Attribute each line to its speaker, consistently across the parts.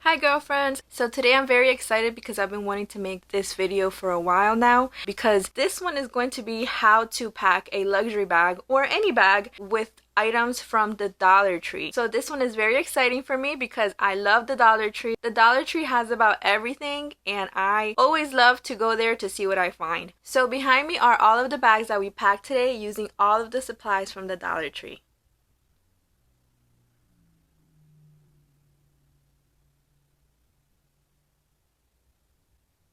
Speaker 1: Hi girlfriends! So today I'm very excited because I've been wanting to make this video for a while now, because this one is going to be how to pack a luxury bag or any bag with items from the Dollar Tree. So this one is very exciting for me because I love the Dollar Tree. The Dollar Tree has about everything and I always love to go there to see what I find. So behind me are all of the bags that we packed today using all of the supplies from the Dollar Tree.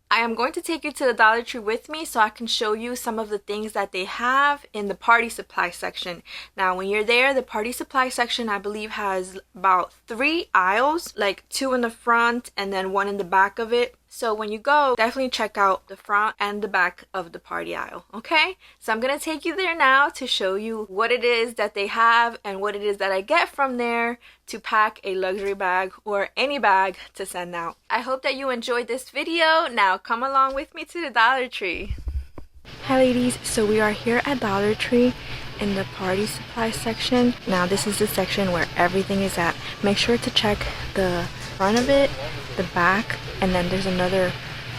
Speaker 1: I am going to take you to the Dollar Tree with me so I can show you some of the things that they have in the party supply section. Now when you're there, the party supply section I believe has about 3 aisles, like 2 in the front and then 1 in the back of it. So when you go, definitely check out the front and the back of the party aisle, okay? So I'm gonna take you there now to show you what it is that they have and what it is that I get from there to pack a luxury bag or any bag to send out. I hope that you enjoyed this video. Now come along with me to the Dollar Tree. Hi ladies, so we are here at Dollar Tree in the party supply section. Now this is the section where everything is at. Make sure to check the front of it, the back, and then there's another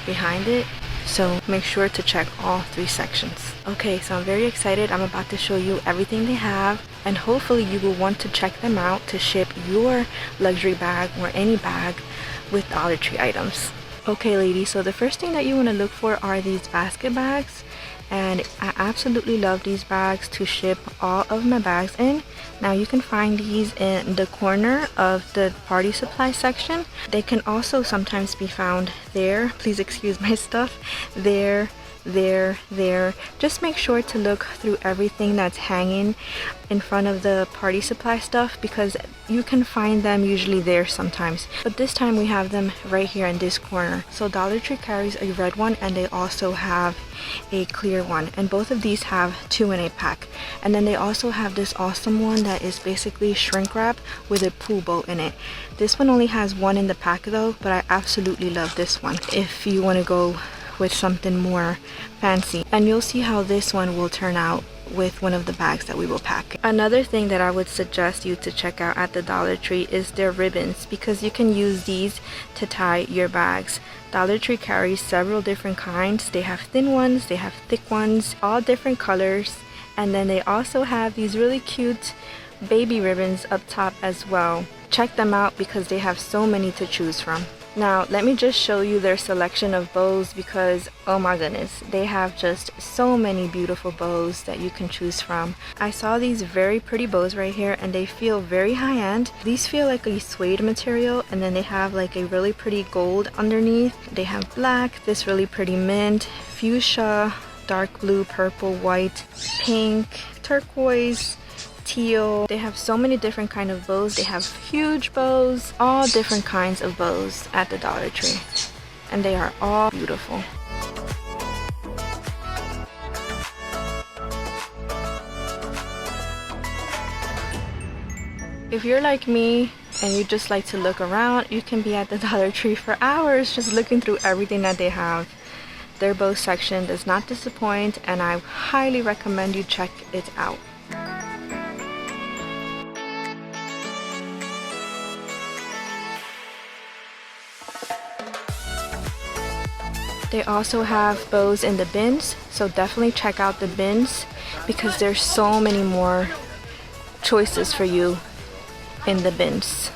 Speaker 1: behind it, so make sure to check all 3 sections. Okay, so I'm very excited. I'm about to show you everything they have, and hopefully you will want to check them out to ship your luxury bag or any bag with Dollar Tree items. Okay ladies, so the first thing that you want to look for are these basket bags, and I absolutely love these bags to ship all of my bags in. Now you can find these in the corner of the party supply section. They can also sometimes be found there. Please excuse my stuff. There. Just make sure to look through everything that's hanging in front of the party supply stuff, because you can find them usually there sometimes, but this time we have them right here in this corner. So Dollar Tree carries a red one and they also have a clear one, and both of these have 2 in a pack. And then they also have this awesome one that is basically shrink wrap with a pool boat in it. This one only has 1 in the pack though, but I absolutely love this one if you want to go with something more fancy, and you'll see how this one will turn out with one of the bags that we will pack. Another thing that I would suggest you to check out at the Dollar Tree is their ribbons, because you can use these to tie your bags. Dollar Tree carries several different kinds. They have thin ones, they have thick ones, all different colors, and then they also have these really cute baby ribbons up top as well. Check them out because they have so many to choose from. Now let me just show you their selection of bows, because oh my goodness, they have just so many beautiful bows that you can choose from. I saw these very pretty bows right here and they feel very high-end. These feel like a suede material, and then they have like a really pretty gold underneath. They have black, this really pretty mint, fuchsia, dark blue, purple, white, pink, turquoise, teal. They have so many different kind of bows. They have huge bows, all different kinds of bows at the Dollar Tree, and they are all beautiful. If you're like me and you just like to look around, you can be at the Dollar Tree for hours just looking through everything that they have. Their bow section does not disappoint, and I highly recommend you check it out. They also have bows in the bins, so definitely check out the bins because there's so many more choices for you in the bins.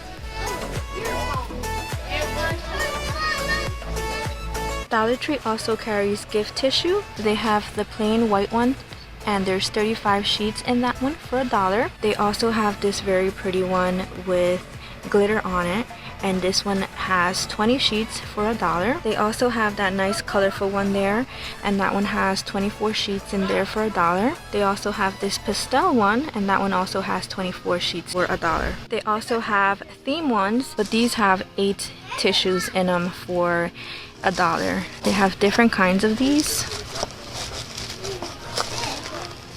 Speaker 1: Dollar Tree also carries gift tissue. They have the plain white one, and there's 35 sheets in that one for $1. They also have this very pretty one with glitter on it, and this one has 20 sheets for $1. They also have that nice colorful one there, and that one has 24 sheets in there for $1. They also have this pastel one, and that one also has 24 sheets for $1. They also have theme ones, but these have 8 tissues in them for $1. They have different kinds of these.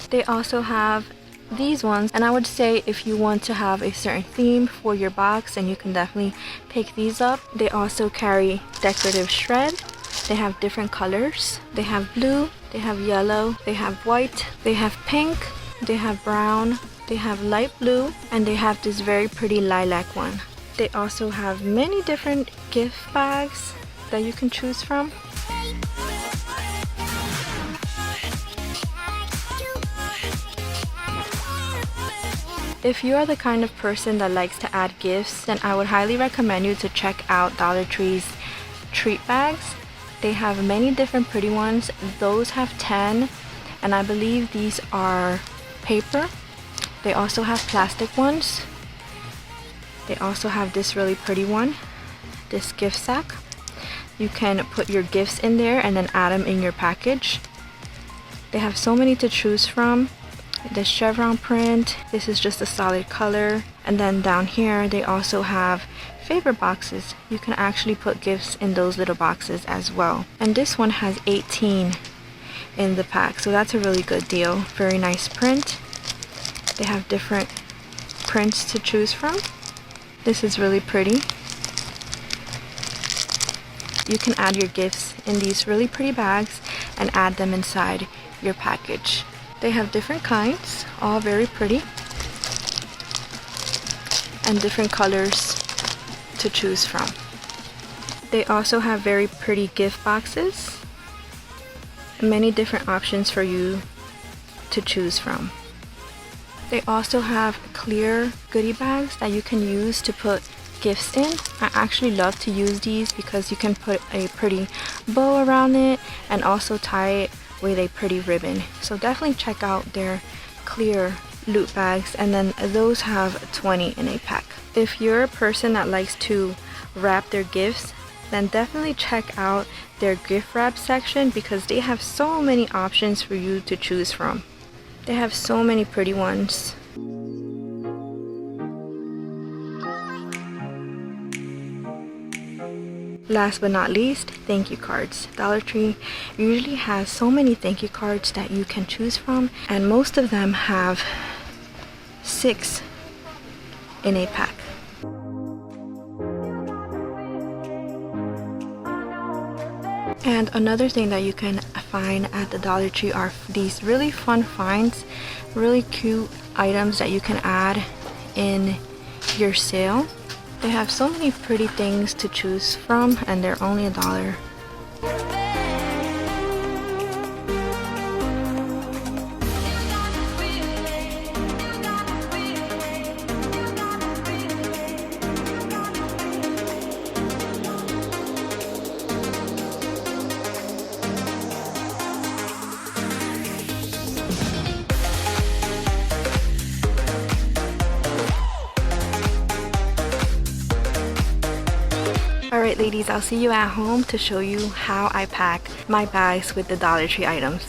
Speaker 1: They also have these ones, and I would say if you want to have a certain theme for your box, then you can definitely pick these up. They also carry decorative shred. They have different colors. They have blue, they have yellow, they have white, they have pink, they have brown, they have light blue, and they have this very pretty lilac one. They also have many different gift bags that you can choose from. If you are the kind of person that likes to add gifts, then I would highly recommend you to check out Dollar Tree's treat bags. They have many different pretty ones. Those have 10, and I believe these are paper. They also have plastic ones. They also have this really pretty one, this gift sack. You can put your gifts in there and then add them in your package. They have so many to choose from. The chevron print, this is just a solid color. And then down here they also have favor boxes. You can actually put gifts in those little boxes as well. And this one has 18 in the pack, so that's a really good deal. Very nice print. They have different prints to choose from. This is really pretty. You can add your gifts in these really pretty bags and add them inside your package. They have different kinds, all very pretty, and different colors to choose from. They also have very pretty gift boxes, many different options for you to choose from. They also have clear goodie bags that you can use to put gifts in. I actually love to use these because you can put a pretty bow around it and also tie it with a pretty ribbon. So definitely check out their clear loot bags, and then those have 20 in a pack. If you're a person that likes to wrap their gifts, then definitely check out their gift wrap section because they have so many options for you to choose from. They have so many pretty ones. Last but not least, thank you cards. Dollar Tree usually has so many thank you cards that you can choose from, and most of them have 6 in a pack. And another thing that you can find at the Dollar Tree are these really fun finds, really cute items that you can add in your sale. They have so many pretty things to choose from, and they're only $1. Alright ladies, I'll see you at home to show you how I pack my bags with the Dollar Tree items.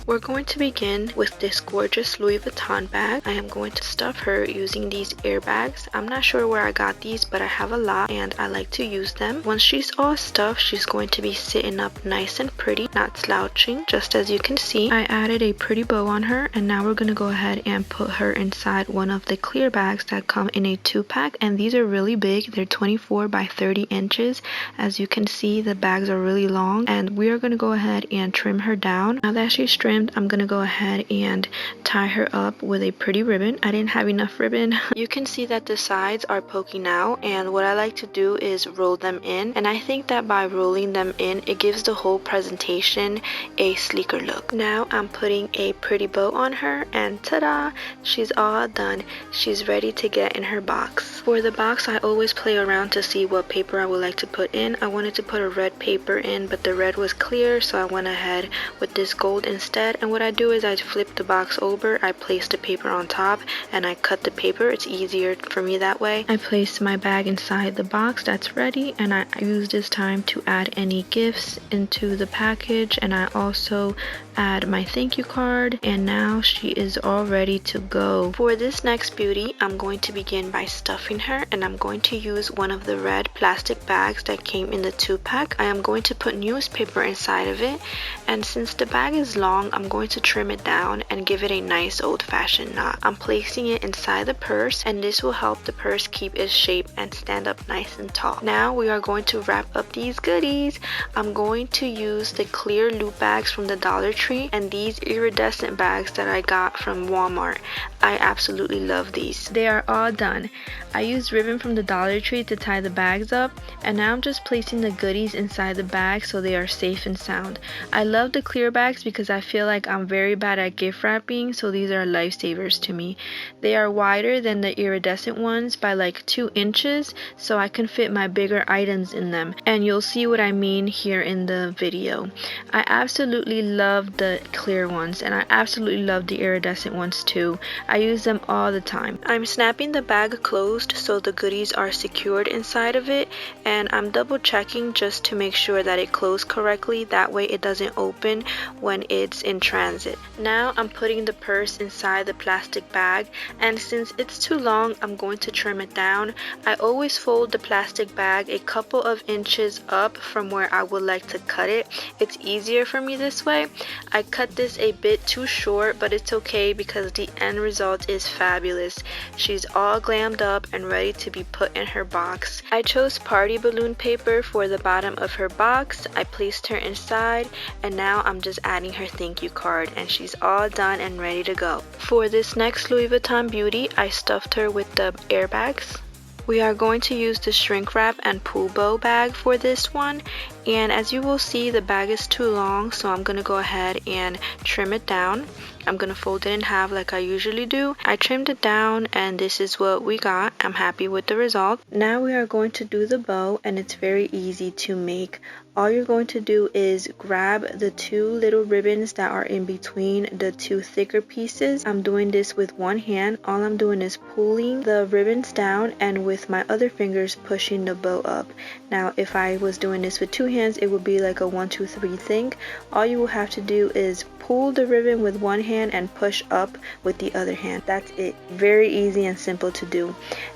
Speaker 1: We're going to begin with this gorgeous Louis Vuitton bag. I am going to stuff her using these airbags. I'm not sure where I got these, but I have a lot and I like to use them. Once she's all stuffed, she's going to be sitting up nice and pretty, not slouching, just as you can see. I added a pretty bow on her, and now we're going to go ahead and put her inside one of the clear bags that come in a 2-pack, and these are really big. They're 24 by 30 inches. As you can see, the bags are really long, and we are going to go ahead and trim her down. Now that she's trimmed, I'm gonna go ahead and tie her up with a pretty ribbon. I didn't have enough ribbon. You can see that the sides are poking out, and what I like to do is roll them in, and I think that by rolling them in, it gives the whole presentation a sleeker look. Now I'm putting a pretty bow on her, and ta-da, she's all done. She's ready to get in her box. For the box, I always play around to see what paper I would like to put in. I wanted to put a red paper in, but the red was clear, so I went ahead with this gold instead. And what I do is I flip the box over, I place the paper on top, and I cut the paper. It's easier for me that way. I place my bag inside the box that's ready, and I use this time to add any gifts into the package, and I also add my thank you card, and now she is all ready to go. For this next beauty, I'm going to begin by stuffing her, and I'm going to use one of the red plastic bags that came in the 2-pack. I am going to put newspaper inside of it, and since the bag is long, I'm going to trim it down and give it a nice old-fashioned knot. I'm placing it inside the purse, and this will help the purse keep its shape and stand up nice and tall. Now we are going to wrap up these goodies. I'm going to use the clear loop bags from the Dollar Tree and these iridescent bags that I got from Walmart. I absolutely love these. They are all done. I used ribbon from the Dollar Tree to tie the bags up, and now I'm just placing the goodies inside the bag so they are safe and sound. I love the clear bags because I feel like I'm very bad at gift wrapping, so these are lifesavers to me. They are wider than the iridescent ones by like 2 inches, so I can fit my bigger items in them, and you'll see what I mean here in the video. I absolutely love the clear ones, and I absolutely love the iridescent ones too. I use them all the time. I'm snapping the bag closed so the goodies are secured inside of it, and I'm double checking just to make sure that it closed correctly, that way it doesn't open when it's in transit. Now I'm putting the purse inside the plastic bag, and since it's too long, I'm going to trim it down. I always fold the plastic bag a couple of inches up from where I would like to cut it. It's easier for me this way. I cut this a bit too short, but it's okay because the end result is fabulous. She's all glammed up and ready to be put in her box. I chose party balloon paper for the bottom of her box. I placed her inside, and now I'm just adding her thank you card, and she's all done and ready to go. For this next Louis Vuitton beauty, I stuffed her with the airbags. We are going to use the shrink wrap and pull bow bag for this one, and as you will see, the bag is too long, so I'm going to go ahead and trim it down. I'm going to fold it in half like I usually do. I trimmed it down, and this is what we got. I'm happy with the result. Now we are going to do the bow, and it's very easy to make. All you're going to do is grab the 2 little ribbons that are in between the 2 thicker pieces. I'm doing this with one hand. All I'm doing is pulling the ribbons down, and with my other fingers pushing the bow up. Now if I was doing this with 2 hands, it would be like a 1, 2, 3 thing. All you will have to do is pull the ribbon with one hand and push up with the other hand. That's it. Very easy and simple to do,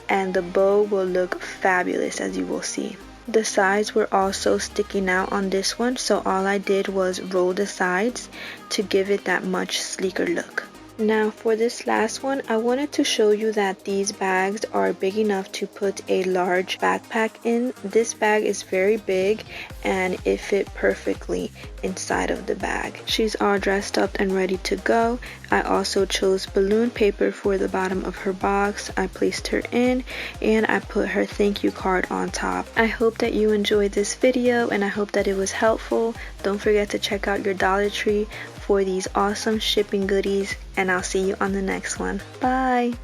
Speaker 1: and the bow will look fabulous, as you will see. The sides were also sticking out on this one, so all I did was roll the sides to give it that much sleeker look. Now for this last one, I wanted to show you that these bags are big enough to put a large backpack in. This bag is very big and it fit perfectly inside of the bag. She's all dressed up and ready to go. I also chose balloon paper for the bottom of her box. I placed her in, and I put her thank you card on top. I hope that you enjoyed this video, and I hope that it was helpful. Don't forget to check out your Dollar Tree for these awesome shipping goodies, and I'll see you on the next one. Bye!